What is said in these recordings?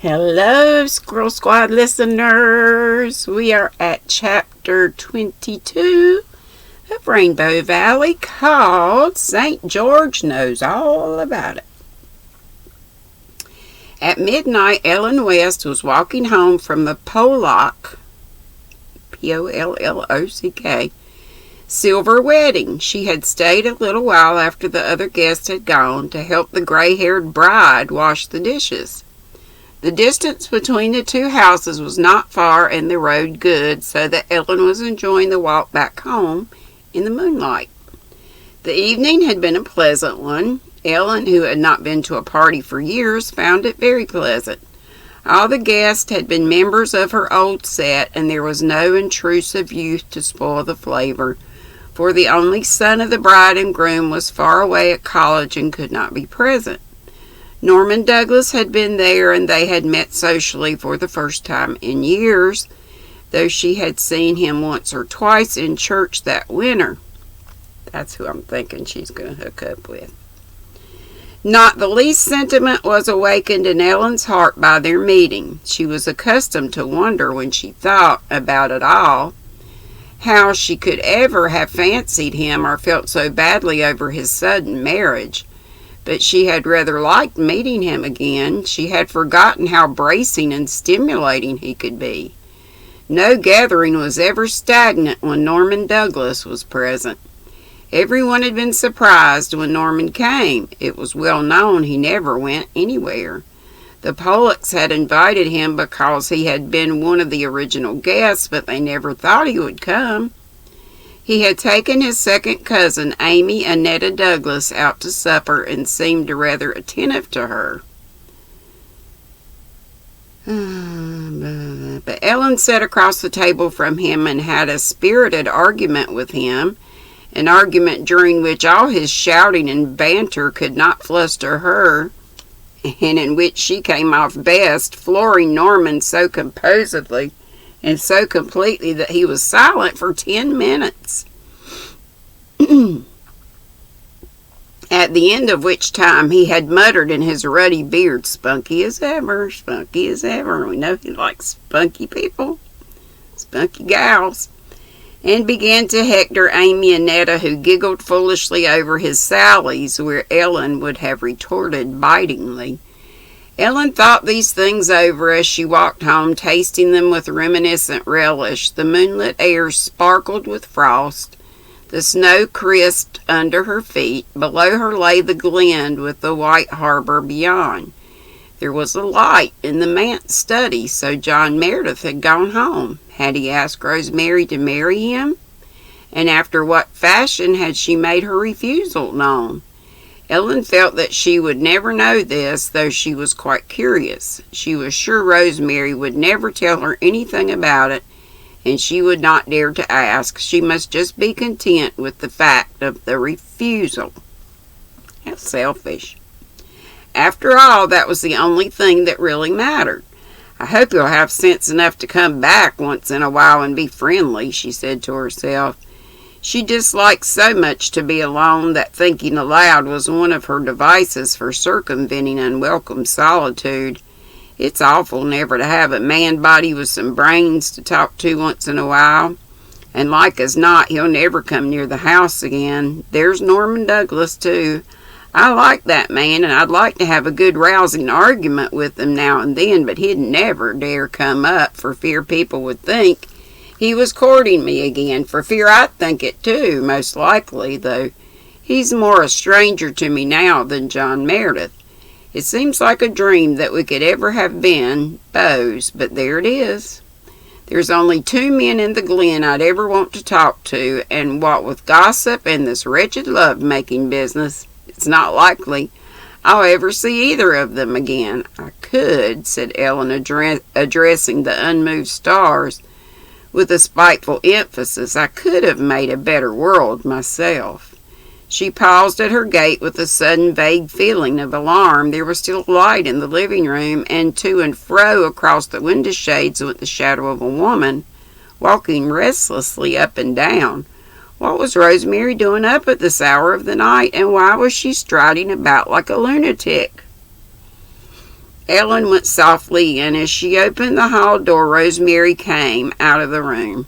Hello, Squirrel Squad listeners. We are at chapter 22 of Rainbow Valley called St. George Knows All About It. At midnight, Ellen West was walking home from the Pollock, Pollock, silver wedding. She had stayed a little while after the other guests had gone to help the gray-haired bride wash the dishes. The distance between the two houses was not far and the road good, so that Ellen was enjoying the walk back home in the moonlight. The evening had been a pleasant one. Ellen, who had not been to a party for years, found it very pleasant. All the guests had been members of her old set, and there was no intrusive youth to spoil the flavor, for the only son of the bride and groom was far away at college and could not be present. Norman Douglas had been there, and they had met socially for the first time in years, though she had seen him once or twice in church that winter. That's who I'm thinking she's going to hook up with. Not the least sentiment was awakened in Ellen's heart by their meeting. She was accustomed to wonder, when she thought about it all, how she could ever have fancied him or felt so badly over his sudden marriage. But she had rather liked meeting him again. She had forgotten how bracing and stimulating he could be. No gathering was ever stagnant when Norman Douglas was present. Everyone had been surprised when Norman came. It was well known he never went anywhere. The Pollocks had invited him because he had been one of the original guests, but they never thought he would come. He had taken his second cousin, Amy Annetta Douglas, out to supper and seemed rather attentive to her. But Ellen sat across the table from him and had a spirited argument with him, an argument during which all his shouting and banter could not fluster her, and in which she came off best, flooring Norman so composedly and so completely that he was silent for 10 minutes. At the end of which time he had muttered in his ruddy beard, spunky as ever, spunky as ever. We know he likes spunky people, spunky gals, and began to hector Amy Annetta, who giggled foolishly over his sallies, where Ellen would have retorted bitingly. Ellen thought these things over as she walked home, tasting them with reminiscent relish. The moonlit air sparkled with frost. The snow crisped under her feet. Below her lay the glen with the white harbor beyond. There was a light in the manse study, so John Meredith had gone home. Had he asked Rosemary to marry him? And after what fashion had she made her refusal known? Ellen felt that she would never know this, though she was quite curious. She was sure Rosemary would never tell her anything about it, and she would not dare to ask. She must just be content with the fact of the refusal. How selfish. After all, that was the only thing that really mattered. I hope he'll have sense enough to come back once in a while and be friendly, she said to herself. She disliked so much to be alone that thinking aloud was one of her devices for circumventing unwelcome solitude. It's awful never to have a man body with some brains to talk to once in a while, and like as not he'll never come near the house again. There's Norman Douglas, too. I like that man, and I'd like to have a good rousing argument with him now and then, but he'd never dare come up for fear people would think he was courting me again, for fear I'd think it too, most likely, though he's more a stranger to me now than John Meredith. It seems like a dream that we could ever have been beaux, but there it is. There's only 2 men in the glen I'd ever want to talk to, and what with gossip and this wretched love-making business, it's not likely I'll ever see either of them again. I could, said Ellen, addressing the unmoved stars with a spiteful emphasis, I could have made a better world myself. She paused at her gate with a sudden vague feeling of alarm. There was still light in the living room, and to and fro across the window shades went the shadow of a woman, walking restlessly up and down. What was Rosemary doing up at this hour of the night, and why was she striding about like a lunatic? Ellen went softly in. As she opened the hall door, Rosemary came out of the room.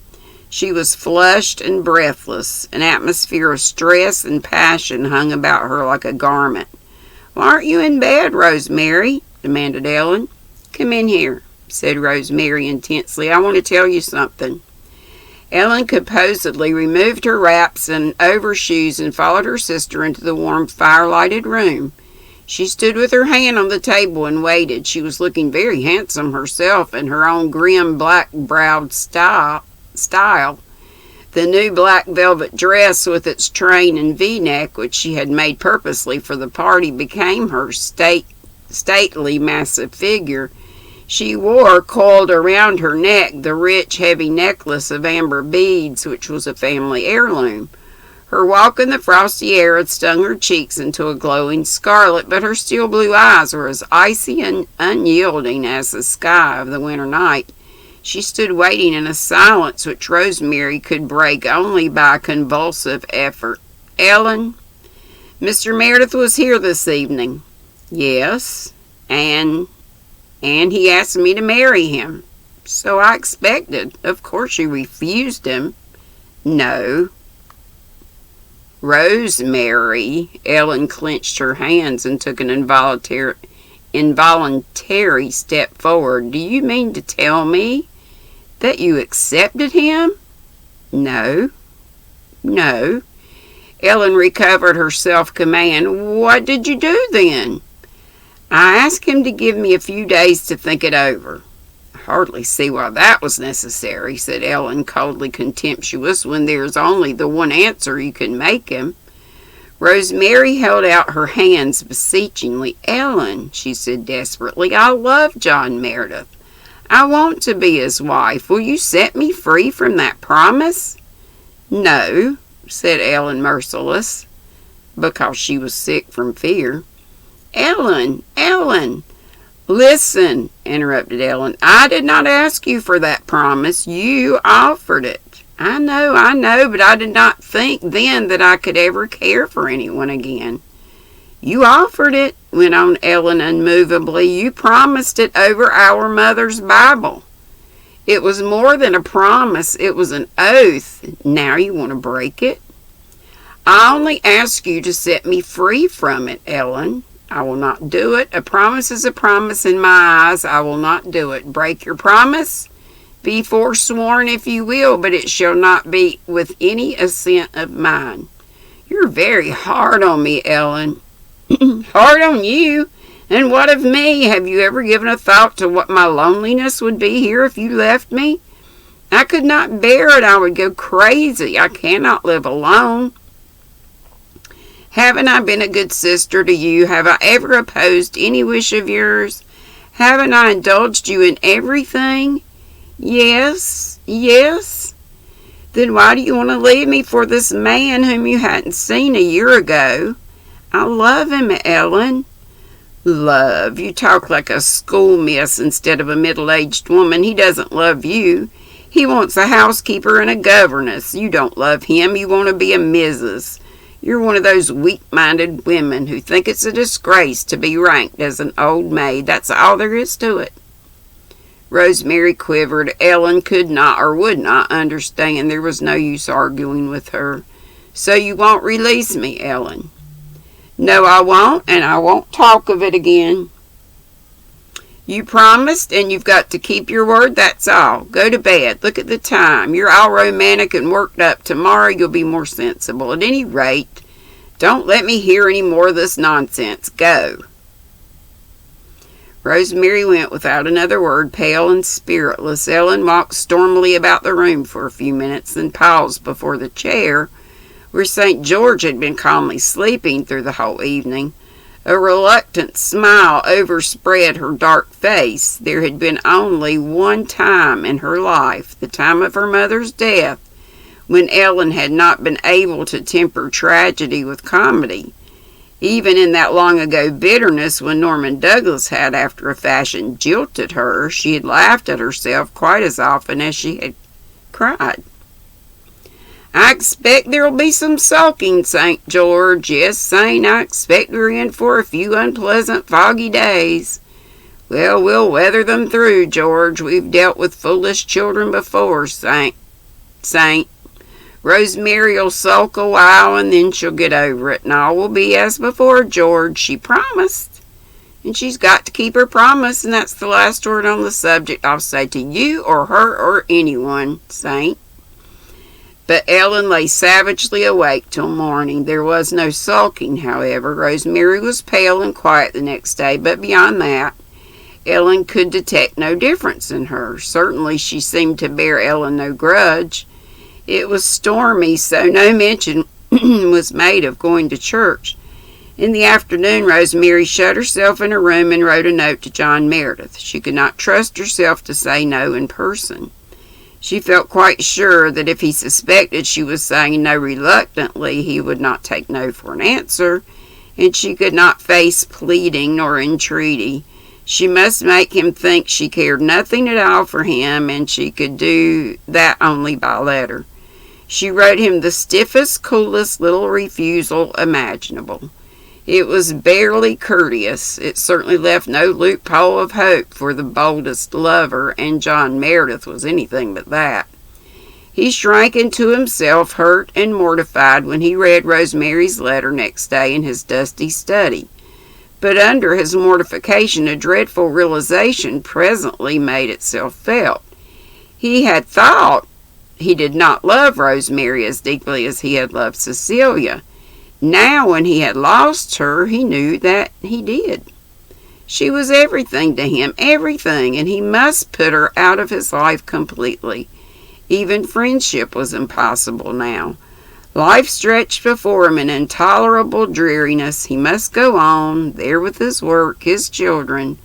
She was flushed and breathless. An atmosphere of stress and passion hung about her like a garment. "Why aren't you in bed, Rosemary?" demanded Ellen. "Come in here," said Rosemary intensely. "I want to tell you something." Ellen composedly removed her wraps and overshoes and followed her sister into the warm fire-lighted room. She stood with her hand on the table and waited. She was looking very handsome herself in her own grim black-browed style. The new black velvet dress with its train and V-neck, which she had made purposely for the party, became her stately, massive figure. She wore, coiled around her neck, the rich, heavy necklace of amber beads, which was a family heirloom. Her walk in the frosty air had stung her cheeks into a glowing scarlet, but her steel blue eyes were as icy and unyielding as the sky of the winter night. She stood waiting in a silence which Rosemary could break only by a convulsive effort. "Ellen, Mr. Meredith was here this evening." "Yes, and he asked me to marry him." "So I expected. Of course you refused him." "No." "Rosemary," Ellen clenched her hands and took an involuntary step forward. "Do you mean to tell me that you accepted him?" No. Ellen recovered her self-command. "What did you do then?" "I asked him to give me a few days to think it over." "I hardly see why that was necessary," said Ellen, coldly contemptuous, "when there's only the one answer you can make him." Rosemary held out her hands beseechingly. "Ellen," she said desperately, "I love John Meredith. I want to be his wife. Will you set me free from that promise?" "No," said Ellen, merciless, because she was sick from fear. Ellen! "Listen," interrupted Ellen. "I did not ask you for that promise. You offered it." I know, but I did not think then that I could ever care for anyone again." "You offered it," went on Ellen unmovably. "You promised it over our mother's Bible. It was more than a promise. It was an oath. Now you want to break it?" "I only ask you to set me free from it, Ellen." "I will not do it. A promise is a promise in my eyes. I will not do it." "Break your promise? Be forsworn if you will, but it shall not be with any assent of mine." "You're very hard on me, Ellen." "Hard on you? And what of me? Have you ever given a thought to what my loneliness would be here if you left me? I could not bear it. I would go crazy. I cannot live alone. Haven't I been a good sister to you? Have I ever opposed any wish of yours? Haven't I indulged you in everything?" Yes. "Then why do you want to leave me for this man whom you hadn't seen a year ago?" "I love him, Ellen." "Love? You talk like a schoolmiss instead of a middle-aged woman. He doesn't love you. He wants a housekeeper and a governess. You don't love him. You want to be a Mrs. You're one of those weak-minded women who think it's a disgrace to be ranked as an old maid. That's all there is to it." Rosemary quivered. Ellen could not or would not understand. There was no use arguing with her. "So you won't release me, Ellen?" "No, I won't, and I won't talk of it again." "You promised, and you've got to keep your word, that's all. Go to bed. Look at the time. You're all romantic and worked up. Tomorrow you'll be more sensible. At any rate, don't let me hear any more of this nonsense. Go." Rosemary went without another word, pale and spiritless. Ellen walked stormily about the room for a few minutes, then paused before the chair where St. George had been calmly sleeping through the whole evening. A reluctant smile overspread her dark face. There had been only one time in her life, the time of her mother's death, when Ellen had not been able to temper tragedy with comedy. Even in that long-ago bitterness when Norman Douglas had, after a fashion, jilted her, she had laughed at herself quite as often as she had cried. "I expect there'll be some sulking, St. George. Yes, Saint, I expect we're in for a few unpleasant foggy days." Well, we'll weather them through, George. We've dealt with foolish children before, Saint. Rosemary'll sulk a while and then she'll get over it, and all will be as before, George. She promised. And she's got to keep her promise, and that's the last word on the subject I'll say to you or her or anyone, Saint. But Ellen lay savagely awake till morning. There was no sulking, however. Rosemary was pale and quiet the next day, but beyond that, Ellen could detect no difference in her. Certainly she seemed to bear Ellen no grudge. It was stormy, so no mention was made of going to church. In the afternoon, Rosemary shut herself in her room and wrote a note to John Meredith. She could not trust herself to say no in person. She felt quite sure that if he suspected she was saying no reluctantly, he would not take no for an answer, and she could not face pleading nor entreaty. She must make him think she cared nothing at all for him, and she could do that only by letter. She wrote him the stiffest, coolest little refusal imaginable. It was barely courteous. It certainly left no loophole of hope for the boldest lover, and John Meredith was anything but that. He shrank into himself, hurt and mortified, when he read Rosemary's letter next day in his dusty study. But under his mortification, a dreadful realization presently made itself felt. He had thought he did not love Rosemary as deeply as he had loved Cecilia. Now, when he had lost her, he knew that he did. She was everything to him, everything, and he must put her out of his life completely. Even friendship was impossible now. Life stretched before him in intolerable dreariness. He must go on, there with his work, his children,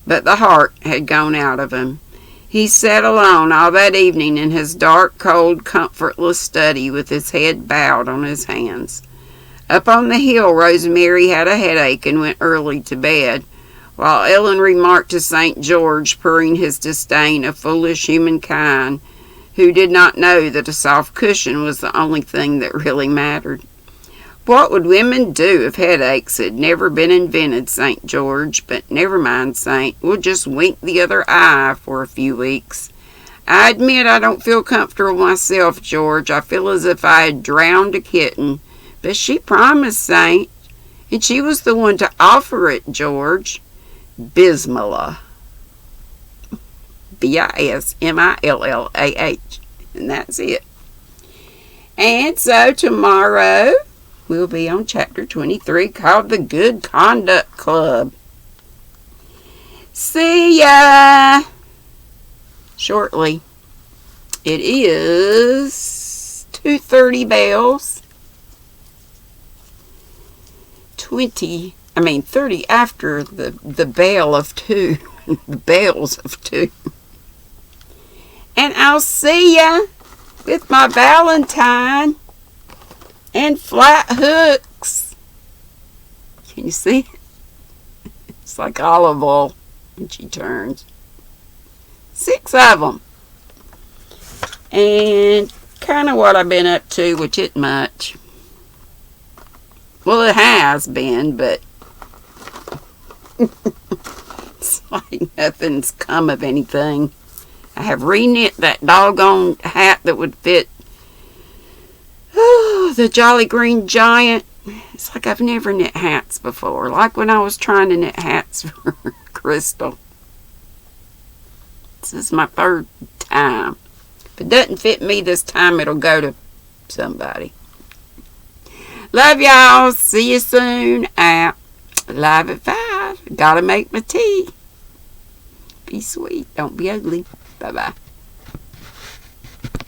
but the heart had gone out of him. He sat alone all that evening in his dark, cold, comfortless study with his head bowed on his hands. Up on the hill, Rosemary had a headache and went early to bed, while Ellen remarked to St. George, purring his disdain of foolish humankind, who did not know that a soft cushion was the only thing that really mattered. What would women do if headaches had never been invented, St. George? But never mind, Saint. We'll just wink the other eye for a few weeks. I admit I don't feel comfortable myself, George. I feel as if I had drowned a kitten. But she promised, Saint, and she was the one to offer it, George. Bismillah. Bismillah. And that's it. And so tomorrow we'll be on chapter 23 called The Good Conduct Club. See ya shortly. It is 2:30 bells. 30 after the bell of 2. The bells of 2. And I'll see ya with my Valentine and flat hooks. Can you see? It's like olive oil when she turns. 6 of them. And kind of what I've been up to, which isn't much. Well, it has been, but it's like nothing's come of anything. I have re-knit that doggone hat that would fit the Jolly Green Giant. It's like I've never knit hats before. Like when I was trying to knit hats for Crystal. This is my 3rd time. If it doesn't fit me this time, it'll go to somebody. Love y'all. See you soon. Live at 5. Gotta make my tea. Be sweet. Don't be ugly. Bye-bye.